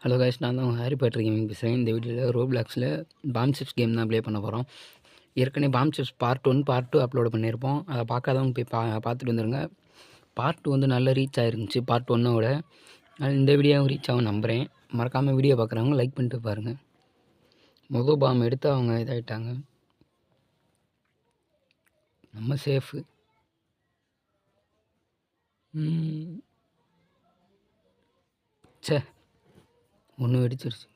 Hello guys, நான் தான் உங்கள் ஹாரி பாட்டர் கேமிங் பேசுகிறேன். இந்த வீடியோவில் ரோப்ளாக்ஸில் பாம் சிப்ஸ் கேம் தான் ப்ளே பண்ண போகிறோம். ஏற்கனவே bomb chips part 1 part 2 upload பண்ணியிருப்போம். அதை பார்க்காதவங்க போய் பார்த்துட்டு வந்துடுங்க. பார்ட் 2 வந்து நல்ல ரீச் ஆகிருந்துச்சி பார்ட் 1 விட. இந்த வீடியோவும் ரீச் ஆகும் நம்புகிறேன். மறக்காமல் வீடியோ பார்க்குறவங்க லைக் பண்ணிட்டு பாருங்கள். மொதல் பாம் எடுத்து அவங்க இதாகிட்டாங்க. நம்ம சேஃபு. சே, ஒன்று வெடிச்சிருச்சு.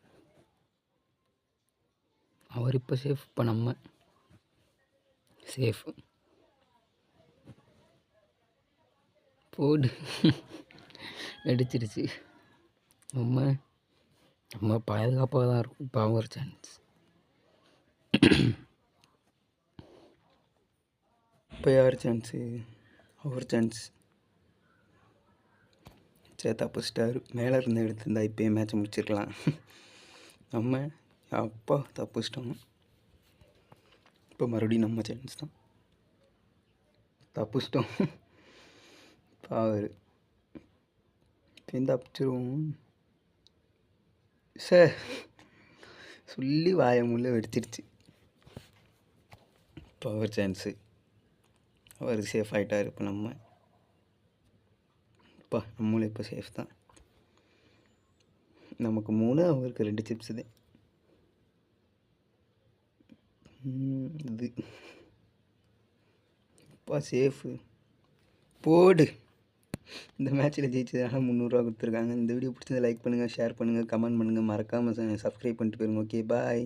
அவர் இப்போ சேஃப், இப்போ நம்ம சேஃபு. போடு வெடிச்சிருச்சு. நம்ம பாதுகாப்பாக தான் இருக்கும். இப்போ ஒரு சான்ஸ். இப்போ யார் சான்ஸு? ஒரு சான்ஸ். சரி, தப்பிச்சிட்டாரு. மேலே இருந்து எடுத்திருந்தா இப்போயே மேட்ச் முடிச்சிருக்கலாம். நம்ம அப்பா தப்பிச்சிட்டோம். இப்போ மறுபடியும் நம்ம சான்ஸ் தான். தப்பிச்சிட்டோம். பாவர் இப்போ தப்பிச்சிருவோம். சார் சொல்லி வாயமுள்ள வெடிச்சிருச்சு. Power chance. அவர் சேஃப் ஆகிட்டார். இப்போ நம்மளும் இப்போ சேஃப் தான். நமக்கு 3, அவருக்கு 2 சிப்ஸு தான். இது இப்போ சேஃபு. போடு. இந்த மேட்ச்சில் ஜெயிச்சதுனால 300 ரூபா கொடுத்துருக்காங்க. இந்த வீடியோ பிடிச்சதை லைக் பண்ணுங்கள், ஷேர் பண்ணுங்கள், கமெண்ட் பண்ணுங்கள். மறக்காமல் சப்ஸ்கிரைப் பண்ணிட்டு போயிருங்க. ஓகே, பாய்.